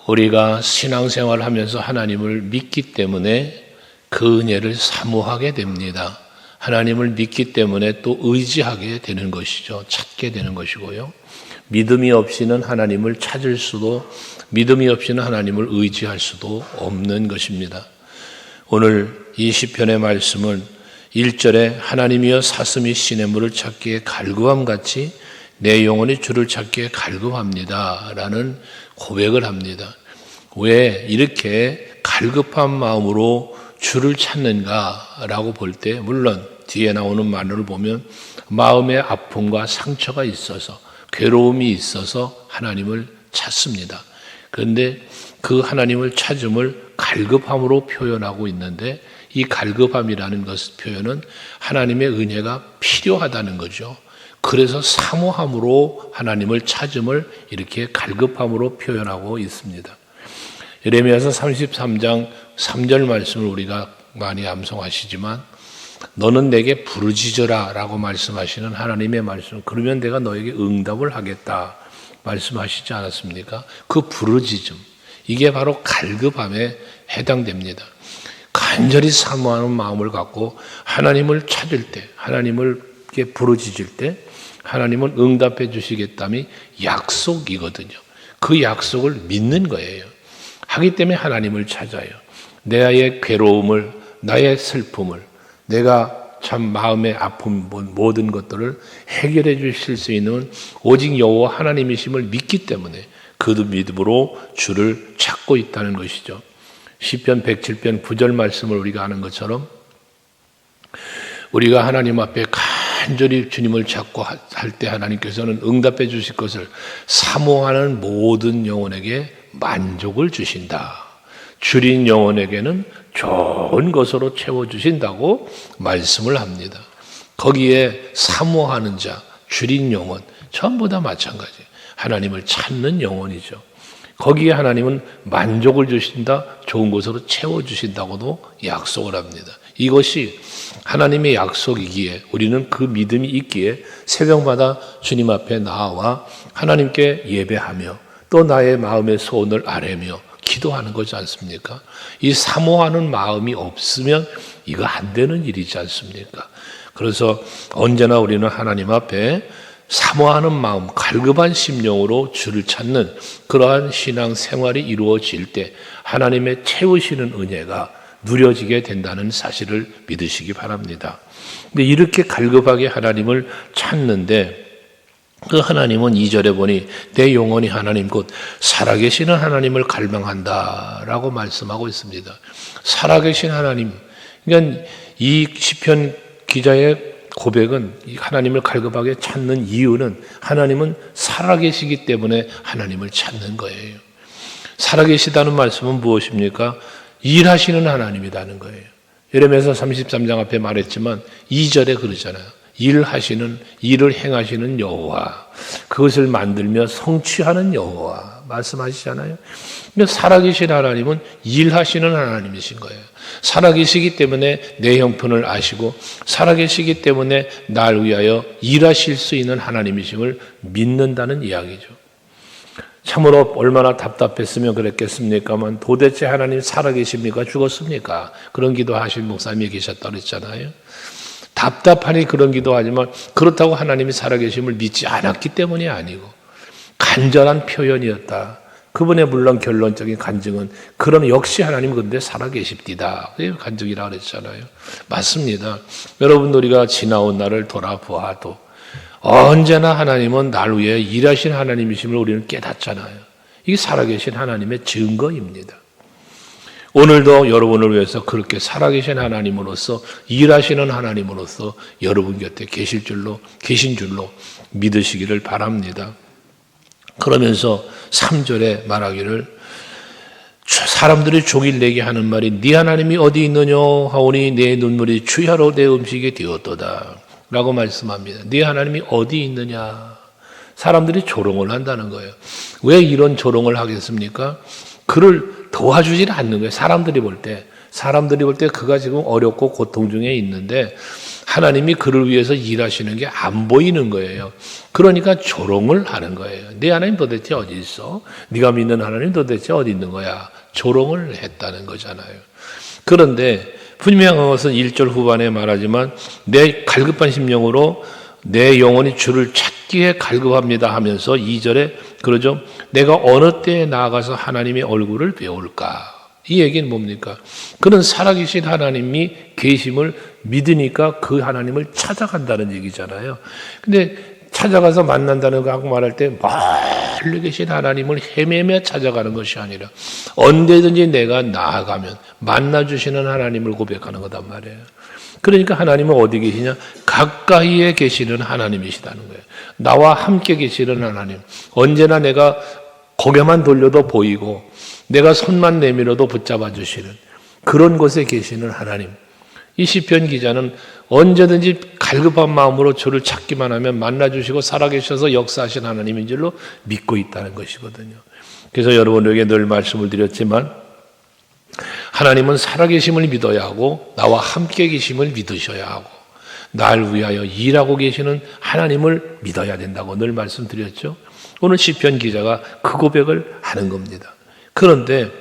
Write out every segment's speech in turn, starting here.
우리가 신앙생활을 하면서 하나님을 믿기 때문에 그 은혜를 사모하게 됩니다. 하나님을 믿기 때문에 또 의지하게 되는 것이죠. 찾게 되는 것이고요. 믿음이 없이는 하나님을 찾을 수도, 믿음이 없이는 하나님을 의지할 수도 없는 것입니다. 오늘 이 시편의 말씀은 1절에 하나님이여 사슴이 시냇물을 찾기에 갈구함같이 내 영혼이 주를 찾기에 갈급합니다 라는 고백을 합니다. 왜 이렇게 갈급한 마음으로 주를 찾는가 라고 볼 때, 물론 뒤에 나오는 말을 보면 마음의 아픔과 상처가 있어서, 괴로움이 있어서 하나님을 찾습니다. 그런데 그 하나님을 찾음을 갈급함으로 표현하고 있는데, 이 갈급함이라는 것 표현은 하나님의 은혜가 필요하다는 거죠. 그래서 사모함으로 하나님을 찾음을 이렇게 갈급함으로 표현하고 있습니다. 예레미야서 33장 3절 말씀을 우리가 많이 암송하시지만, 너는 내게 부르짖어라 라고 말씀하시는 하나님의 말씀, 그러면 내가 너에게 응답을 하겠다 말씀하시지 않았습니까? 그 부르짖음, 이게 바로 갈급함에 해당됩니다. 간절히 사모하는 마음을 갖고 하나님을 찾을 때, 하나님을 부르짖을 때 하나님은 응답해 주시겠다니 약속이거든요. 그 약속을 믿는 거예요. 하기 때문에 하나님을 찾아요. 나의 괴로움을, 나의 슬픔을, 내가 참 마음의 아픔, 모든 것들을 해결해 주실 수 있는 오직 여호와 하나님이심을 믿기 때문에 그 믿음으로 주를 찾고 있다는 것이죠. 시편 107편 9절 말씀을 우리가 아는 것처럼, 우리가 하나님 앞에 간절히 주님을 찾고 할 때 하나님께서는 응답해 주실 것을 사모하는 모든 영혼에게 만족을 주신다. 줄인 영혼에게는 좋은 것으로 채워주신다고 말씀을 합니다. 거기에 사모하는 자, 줄인 영혼, 전부 다 마찬가지. 하나님을 찾는 영혼이죠. 거기에 하나님은 만족을 주신다, 좋은 것으로 채워주신다고도 약속을 합니다. 이것이 하나님의 약속이기에, 우리는 그 믿음이 있기에 새벽마다 주님 앞에 나와 하나님께 예배하며 또 나의 마음의 소원을 아뢰며 기도하는 거지 않습니까? 이 사모하는 마음이 없으면 이거 안 되는 일이지 않습니까? 그래서 언제나 우리는 하나님 앞에 사모하는 마음, 갈급한 심령으로 주를 찾는 그러한 신앙 생활이 이루어질 때 하나님의 채우시는 은혜가 누려지게 된다는 사실을 믿으시기 바랍니다. 근데 이렇게 갈급하게 하나님을 찾는데, 그 하나님은 2절에 보니 내 영혼이 하나님 곧 살아계시는 하나님을 갈망한다 라고 말씀하고 있습니다. 살아계신 하나님, 그러니까 이 시편 기자의 고백은 하나님을 갈급하게 찾는 이유는 하나님은 살아계시기 때문에 하나님을 찾는 거예요. 살아계시다는 말씀은 무엇입니까? 일하시는 하나님이라는 거예요. 예레미야서 33장 앞에 말했지만 2절에 그러잖아요. 일을 행하시는 여호와, 그것을 만들며 성취하는 여호와 말씀하시잖아요. 근데 살아계신 하나님은 일하시는 하나님이신 거예요. 살아계시기 때문에 내 형편을 아시고 살아계시기 때문에 날 위하여 일하실 수 있는 하나님이심을 믿는다는 이야기죠. 참으로 얼마나 답답했으면 그랬겠습니까만, 도대체 하나님 살아계십니까? 죽었습니까? 그런 기도하신 목사님이 계셨다고 했잖아요. 답답하니 그런 기도하지만 그렇다고 하나님이 살아계심을 믿지 않았기 때문이 아니고 간절한 표현이었다. 그분의 물론 결론적인 간증은 그런 역시 하나님 그런데 살아계십디다. 그게 간증이라고 그랬잖아요. 맞습니다. 여러분, 우리가 지나온 날을 돌아보아도 언제나 하나님은 날 위해 일하신 하나님이심을 우리는 깨닫잖아요. 이게 살아계신 하나님의 증거입니다. 오늘도 여러분을 위해서 그렇게 살아계신 하나님으로서, 일하시는 하나님으로서 여러분 곁에 계신 줄로 믿으시기를 바랍니다. 그러면서 3절에 말하기를, 사람들이 종일 내게 하는 말이 네 하나님이 어디 있느냐 하오니 내 눈물이 주야로 내 음식이 되었도다 라고 말씀합니다. 네 하나님이 어디 있느냐. 사람들이 조롱을 한다는 거예요. 왜 이런 조롱을 하겠습니까? 그를 도와주질 않는 거예요. 사람들이 볼 때 그가 지금 어렵고 고통 중에 있는데 하나님이 그를 위해서 일하시는 게 안 보이는 거예요. 그러니까 조롱을 하는 거예요. 네 하나님 도대체 어디 있어? 네가 믿는 하나님 도대체 어디 있는 거야? 조롱을 했다는 거잖아요. 그런데 분명한 것은 1절 후반에 말하지만 내 갈급한 심령으로 내 영혼이 주를 찾기에 갈급합니다 하면서 2절에 그러죠. 내가 어느 때에 나아가서 하나님의 얼굴을 배울까? 이 얘기는 뭡니까? 그는 살아계신 하나님이 계심을 믿으니까 그 하나님을 찾아간다는 얘기잖아요. 근데 찾아가서 만난다는 거 하고 말할 때 멀리 계신 하나님을 헤매며 찾아가는 것이 아니라 언제든지 내가 나아가면 만나주시는 하나님을 고백하는 거단 말이에요. 그러니까 하나님은 어디 계시냐? 가까이에 계시는 하나님이시다는 거예요. 나와 함께 계시는 하나님. 언제나 내가 고개만 돌려도 보이고 내가 손만 내밀어도 붙잡아 주시는 그런 곳에 계시는 하나님. 이 시편 기자는 언제든지 갈급한 마음으로 주를 찾기만 하면 만나주시고 살아계셔서 역사하신 하나님인 줄로 믿고 있다는 것이거든요. 그래서 여러분에게 늘 말씀을 드렸지만 하나님은 살아계심을 믿어야 하고 나와 함께 계심을 믿으셔야 하고 날 위하여 일하고 계시는 하나님을 믿어야 된다고 늘 말씀드렸죠. 오늘 시편 기자가 그 고백을 하는 겁니다. 그런데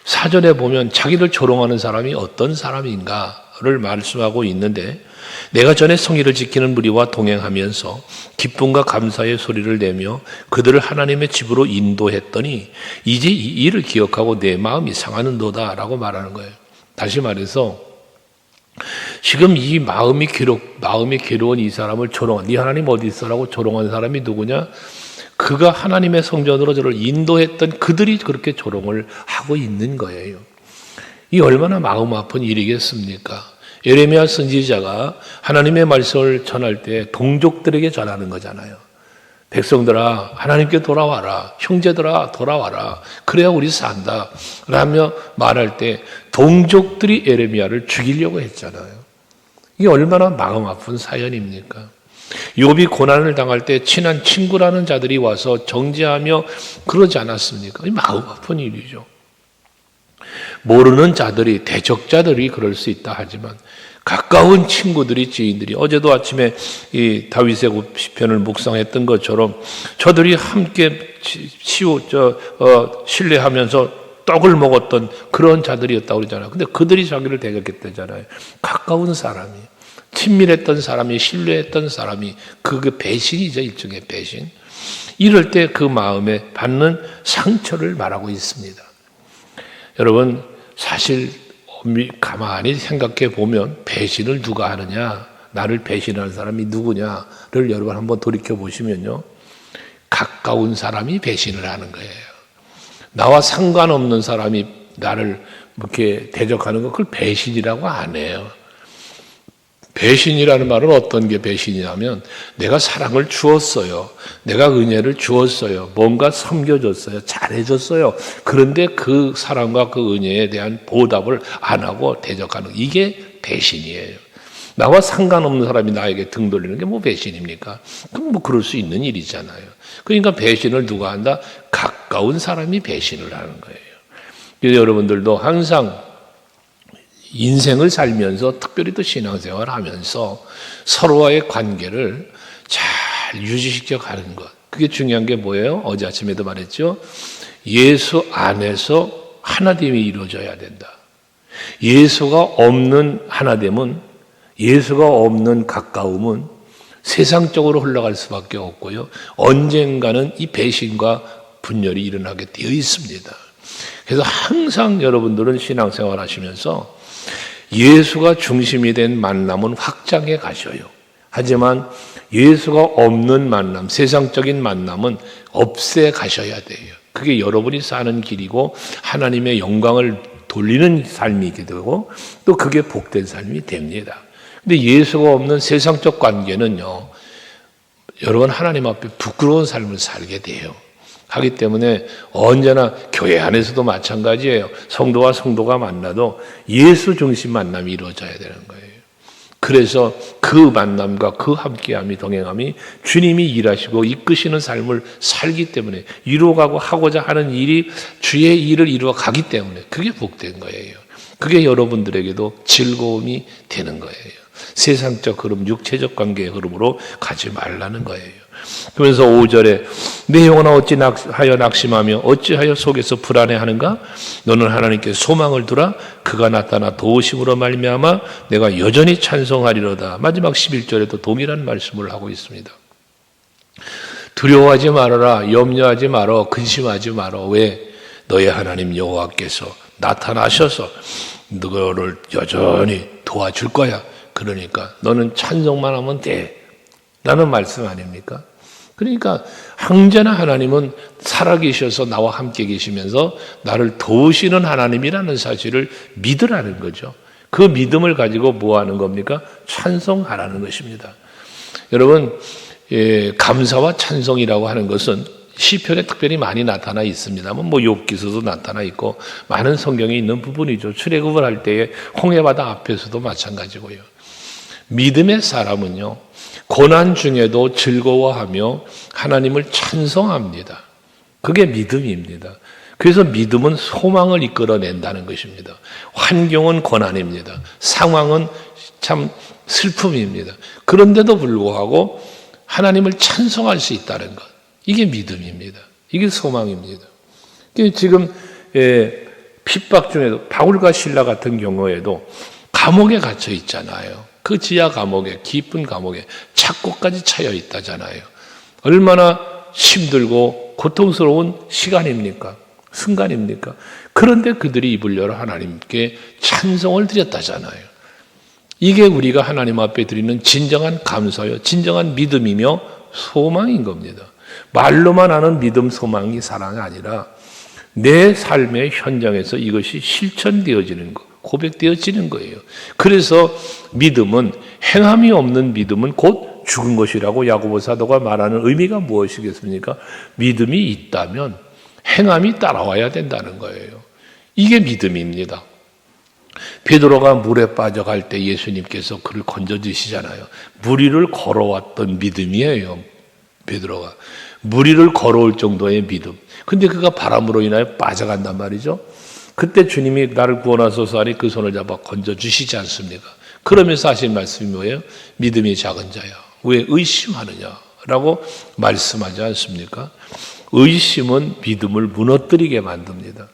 사전에 보면 자기를 조롱하는 사람이 어떤 사람인가를 말씀하고 있는데 내가 전에 성의를 지키는 무리와 동행하면서 기쁨과 감사의 소리를 내며 그들을 하나님의 집으로 인도했더니 이제 이 일을 기억하고 내 마음이 상하는도다 라고 말하는 거예요. 다시 말해서 지금 이 마음이 괴로운 이 사람을 조롱한 네 하나님 어디 있어라고 조롱한 사람이 누구냐? 그가 하나님의 성전으로 저를 인도했던 그들이 그렇게 조롱을 하고 있는 거예요. 이 얼마나 마음 아픈 일이겠습니까? 예레미야 선지자가 하나님의 말씀을 전할 때 동족들에게 전하는 거잖아요. 백성들아 하나님께 돌아와라. 형제들아 돌아와라. 그래야 우리 산다 라며 말할 때 동족들이 예레미야를 죽이려고 했잖아요. 이게 얼마나 마음 아픈 사연입니까? 욥이 고난을 당할 때 친한 친구라는 자들이 와서 정죄하며 그러지 않았습니까? 마음 아픈 일이죠. 모르는 자들이 대적자들이 그럴 수 있다 하지만 가까운 친구들이 지인들이 어제도 아침에 이 다윗의 시편을 묵상했던 것처럼 저들이 함께 신뢰하면서 떡을 먹었던 그런 자들이었다고 그러잖아요. 근데 그들이 자기를 대적했다잖아요. 가까운 사람이 친밀했던 사람이 신뢰했던 사람이 그 배신이죠. 일종의 배신. 이럴 때 그 마음에 받는 상처를 말하고 있습니다. 여러분 사실 가만히 생각해 보면 배신을 누가 하느냐 나를 배신하는 사람이 누구냐를 여러분 한번 돌이켜 보시면요. 가까운 사람이 배신을 하는 거예요. 나와 상관없는 사람이 나를 이렇게 대적하는 거 그걸 배신이라고 안 해요. 배신이라는 말은 어떤 게 배신이냐면 내가 사랑을 주었어요. 내가 은혜를 주었어요. 뭔가 섬겨줬어요. 잘해줬어요. 그런데 그 사랑과 그 은혜에 대한 보답을 안 하고 대적하는 이게 배신이에요. 나와 상관없는 사람이 나에게 등 돌리는 게 뭐 배신입니까? 그럼 뭐 그럴 수 있는 일이잖아요. 그러니까 배신을 누가 한다? 가까운 사람이 배신을 하는 거예요. 그래서 여러분들도 항상 인생을 살면서 특별히 또 신앙생활을 하면서 서로와의 관계를 잘 유지시켜 가는 것. 그게 중요한 게 뭐예요? 어제 아침에도 말했죠. 예수 안에서 하나됨이 이루어져야 된다. 예수가 없는 하나됨은 예수가 없는 가까움은 세상적으로 흘러갈 수밖에 없고요. 언젠가는 이 배신과 분열이 일어나게 되어 있습니다. 그래서 항상 여러분들은 신앙생활 하시면서 예수가 중심이 된 만남은 확장해 가셔요. 하지만 예수가 없는 만남, 세상적인 만남은 없애 가셔야 돼요. 그게 여러분이 사는 길이고 하나님의 영광을 돌리는 삶이게 되고 또 그게 복된 삶이 됩니다. 근데 예수가 없는 세상적 관계는요, 여러분 하나님 앞에 부끄러운 삶을 살게 돼요. 하기 때문에 언제나 교회 안에서도 마찬가지예요. 성도와 성도가 만나도 예수 중심 만남이 이루어져야 되는 거예요. 그래서 그 만남과 그 함께함이 동행함이 주님이 일하시고 이끄시는 삶을 살기 때문에 이루어가고 하고자 하는 일이 주의 일을 이루어 가기 때문에 그게 복된 거예요. 그게 여러분들에게도 즐거움이 되는 거예요. 세상적 흐름, 육체적 관계의 흐름으로 가지 말라는 거예요. 그러면서 5절에 내 영혼아 어찌하여 낙심하며 어찌하여 속에서 불안해하는가? 너는 하나님께 소망을 두라. 그가 나타나 도우심으로 말미암아 내가 여전히 찬송하리로다. 마지막 11절에도 동일한 말씀을 하고 있습니다. 두려워하지 말아라. 염려하지 말아. 근심하지 말아. 왜? 너의 하나님 여호와께서 나타나셔서 너를 여전히 도와줄 거야. 그러니까 너는 찬송만 하면 돼. 라는 말씀 아닙니까? 그러니까 항제나 하나님은 살아계셔서 나와 함께 계시면서 나를 도우시는 하나님이라는 사실을 믿으라는 거죠. 그 믿음을 가지고 뭐 하는 겁니까? 찬송하라는 것입니다. 여러분, 감사와 찬송이라고 하는 것은 시편에 특별히 많이 나타나 있습니다만 뭐 욥기서도 나타나 있고 많은 성경에 있는 부분이죠. 출애굽을 할 때에 홍해바다 앞에서도 마찬가지고요. 믿음의 사람은요, 고난 중에도 즐거워하며 하나님을 찬송합니다. 그게 믿음입니다. 그래서 믿음은 소망을 이끌어낸다는 것입니다. 환경은 고난입니다. 상황은 참 슬픔입니다. 그런데도 불구하고 하나님을 찬송할 수 있다는 것. 이게 믿음입니다. 이게 소망입니다. 지금 핍박 중에도 바울과 실라 같은 경우에도 감옥에 갇혀 있잖아요. 그 지하 감옥에, 깊은 감옥에 착고까지 차여 있다잖아요. 얼마나 힘들고 고통스러운 시간입니까? 순간입니까? 그런데 그들이 입을 열어 하나님께 찬송을 드렸다잖아요. 이게 우리가 하나님 앞에 드리는 진정한 감사요, 진정한 믿음이며 소망인 겁니다. 말로만 하는 믿음, 소망이 사랑이 아니라 내 삶의 현장에서 이것이 실천되어지는 것, 고백되어지는 거예요. 그래서 믿음은, 행함이 없는 믿음은 곧 죽은 것이라고 야고보 사도가 말하는 의미가 무엇이겠습니까? 믿음이 있다면 행함이 따라와야 된다는 거예요. 이게 믿음입니다. 베드로가 물에 빠져갈 때 예수님께서 그를 건져주시잖아요. 물 위를 걸어왔던 믿음이에요. 베드로가 물 위를 걸어올 정도의 믿음. 근데 그가 바람으로 인하여 빠져간단 말이죠. 그때 주님이 나를 구원하소서 하니 그 손을 잡아 건져주시지 않습니까? 그러면서 하신 말씀이 뭐예요? 믿음이 작은 자야, 왜 의심하느냐라고 말씀하지 않습니까? 의심은 믿음을 무너뜨리게 만듭니다.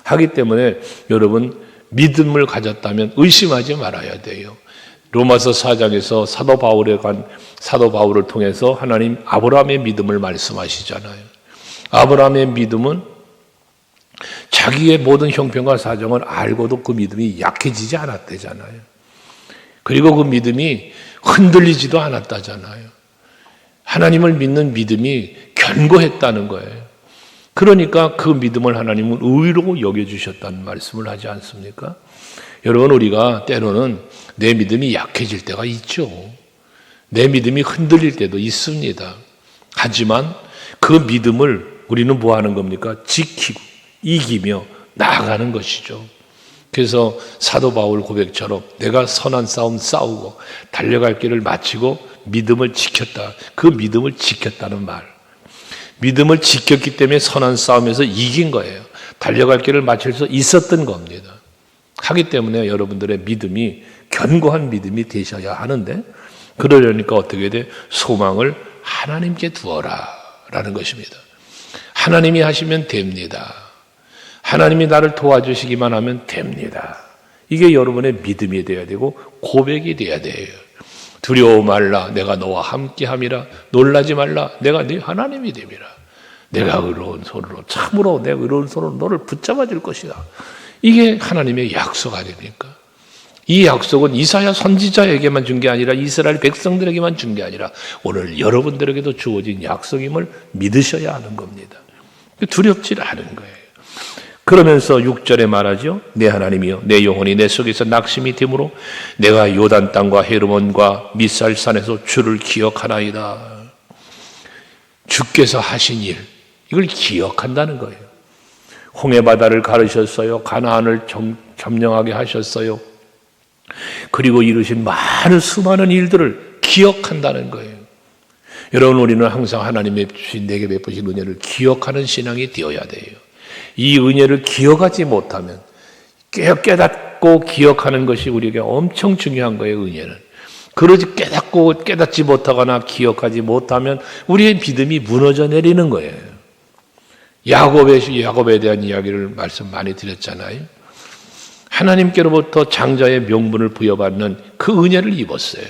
하기 때문에 여러분, 믿음을 가졌다면 의심하지 말아야 돼요. 로마서 4장에서 사도 바울을 통해서 하나님 아브라함의 믿음을 말씀하시잖아요. 아브라함의 믿음은 자기의 모든 형편과 사정을 알고도 그 믿음이 약해지지 않았대잖아요. 그리고 그 믿음이 흔들리지도 않았다잖아요. 하나님을 믿는 믿음이 견고했다는 거예요. 그러니까 그 믿음을 하나님은 의로 여겨주셨다는 말씀을 하지 않습니까? 여러분, 우리가 때로는 내 믿음이 약해질 때가 있죠. 내 믿음이 흔들릴 때도 있습니다. 하지만 그 믿음을 우리는 뭐 하는 겁니까? 지키고 이기며 나아가는 것이죠. 그래서 사도 바울 고백처럼 내가 선한 싸움 싸우고 달려갈 길을 마치고 믿음을 지켰다. 그 믿음을 지켰다는 말. 믿음을 지켰기 때문에 선한 싸움에서 이긴 거예요. 달려갈 길을 마칠 수 있었던 겁니다. 하기 때문에 여러분들의 믿음이 견고한 믿음이 되셔야 하는데, 그러려니까 어떻게 돼? 소망을 하나님께 두어라 라는 것입니다. 하나님이 하시면 됩니다. 하나님이 나를 도와주시기만 하면 됩니다. 이게 여러분의 믿음이 되어야 되고 고백이 되어야 돼요. 두려워 말라, 내가 너와 함께함이라. 놀라지 말라, 내가 네 하나님이 됨이라. 내가 의로운 손으로, 참으로 내가 의로운 손으로 너를 붙잡아 줄 것이다. 이게 하나님의 약속 아닙니까? 이 약속은 이사야 선지자에게만 준 게 아니라 이스라엘 백성들에게만 준 게 아니라 오늘 여러분들에게도 주어진 약속임을 믿으셔야 하는 겁니다. 두렵지 않은 거예요. 그러면서 6절에 말하죠. 내 하나님이여, 내 영혼이 내 속에서 낙심이 되므로 내가 요단 땅과 헤르몬과 미살산에서 주를 기억하나이다. 주께서 하신 일, 이걸 기억한다는 거예요. 홍해바다를 가르셨어요. 가나안을 점령하게 하셨어요. 그리고 이루신 수많은 일들을 기억한다는 거예요. 여러분, 우리는 항상 하나님의 주신 내게 베푸신 은혜를 기억하는 신앙이 되어야 돼요. 이 은혜를 기억하지 못하면 깨닫고 기억하는 것이 우리에게 엄청 중요한 거예요, 은혜는. 그러지 깨닫지 못하거나 기억하지 못하면 우리의 믿음이 무너져 내리는 거예요. 야곱에 대한 이야기를 말씀 많이 드렸잖아요. 하나님께로부터 장자의 명분을 부여받는 그 은혜를 입었어요.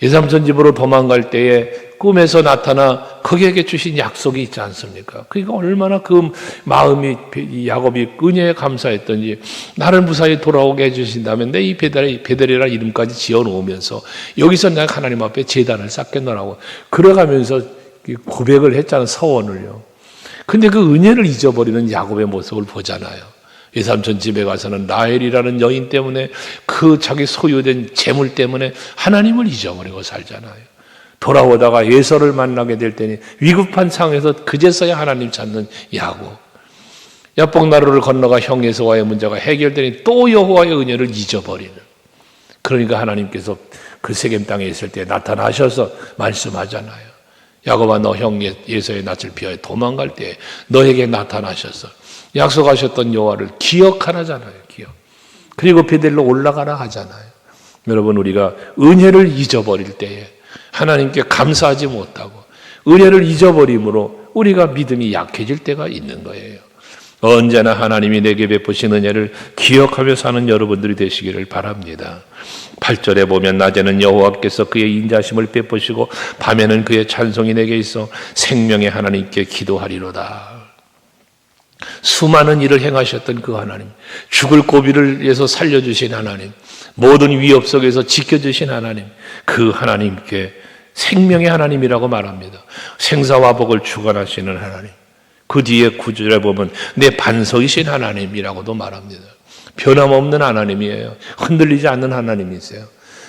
예삼촌 집으로 도망갈 때에 꿈에서 나타나 그에게 주신 약속이 있지 않습니까? 그러니까 얼마나 그 마음이 야곱이 은혜에 감사했던지 나를 무사히 돌아오게 해주신다면 내 이 베델이라 이름까지 지어놓으면서 여기서 내가 하나님 앞에 제단을 쌓겠노라고 그래가면서 고백을 했잖아요. 서원을요. 근데 그 은혜를 잊어버리는 야곱의 모습을 보잖아요. 예삼촌 집에 가서는 라헬이라는 여인 때문에 그 자기 소유된 재물 때문에 하나님을 잊어버리고 살잖아요. 돌아오다가 에서를 만나게 될 때니 위급한 상황에서 그제서야 하나님 찾는 야곱. 야복나루를 건너가 형 에서와의 문제가 해결되니 또 여호와의 은혜를 잊어버리는. 그러니까 하나님께서 그 세겜 땅에 있을 때 나타나셔서 말씀하잖아요. 야곱아, 너 형 에서의 낯을 피하여 도망갈 때 너에게 나타나셔서 약속하셨던 여호와를 기억하라잖아요. 기억. 그리고 베델로 올라가라 하잖아요. 여러분, 우리가 은혜를 잊어버릴 때에 하나님께 감사하지 못하고 은혜를 잊어버림으로 우리가 믿음이 약해질 때가 있는 거예요. 언제나 하나님이 내게 베푸신 은혜를 기억하며 사는 여러분들이 되시기를 바랍니다. 8절에 보면 낮에는 여호와께서 그의 인자심을 베푸시고 밤에는 그의 찬송이 내게 있어 생명의 하나님께 기도하리로다. 수많은 일을 행하셨던 그 하나님, 죽을 고비를 위해서 살려주신 하나님, 모든 위협 속에서 지켜주신 하나님, 그 하나님께 생명의 하나님이라고 말합니다. 생사와 복을 주관하시는 하나님. 그 뒤에 9절에 보면 내 반석이신 하나님이라고도 말합니다. 변함없는 하나님이에요. 흔들리지 않는 하나님이세요.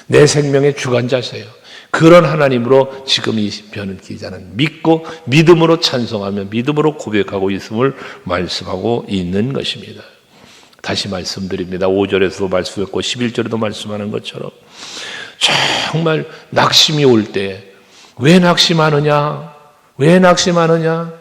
내 생명의 주관자세요. 그런 하나님으로 지금 이 시편 기자는 믿고 믿음으로 찬송하며 믿음으로 고백하고 있음을 말씀하고 있는 것입니다. 다시 말씀드립니다. 5절에서도 말씀했고 11절에도 말씀하는 것처럼 정말 낙심이 올 때 왜 낙심하느냐? 왜 낙심하느냐?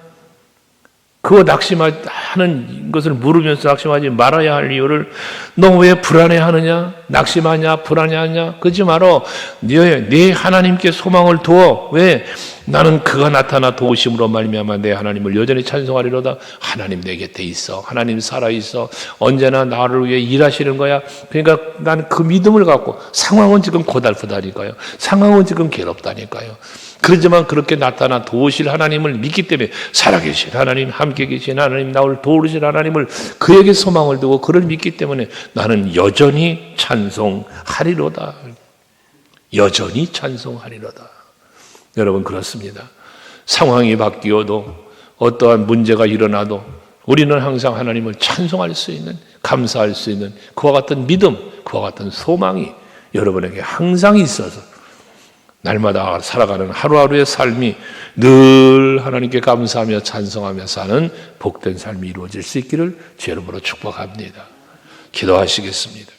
그 낙심하는 것을 물으면서 낙심하지 말아야 할 이유를 너 왜 불안해하느냐? 낙심하냐? 불안해하냐? 그러지 말어. 네 하나님께 소망을 두어. 왜? 나는 그가 나타나 도우심으로 말미암아 내 하나님을 여전히 찬송하리로다. 하나님 내 곁에 있어. 하나님 살아있어. 언제나 나를 위해 일하시는 거야. 그러니까 나는 그 믿음을 갖고 상황은 지금 고달프다니까요. 상황은 지금 괴롭다니까요. 그렇지만 그렇게 나타나 도우실 하나님을 믿기 때문에 살아계신 하나님, 함께 계신 하나님, 나를 도우실 하나님을 그에게 소망을 두고 그를 믿기 때문에 나는 여전히 찬송하리로다. 여전히 찬송하리로다. 여러분, 그렇습니다. 상황이 바뀌어도 어떠한 문제가 일어나도 우리는 항상 하나님을 찬송할 수 있는, 감사할 수 있는 그와 같은 믿음, 그와 같은 소망이 여러분에게 항상 있어서 날마다 살아가는 하루하루의 삶이 늘 하나님께 감사하며 찬송하며 사는 복된 삶이 이루어질 수 있기를 주 이름으로 축복합니다. 기도하시겠습니다.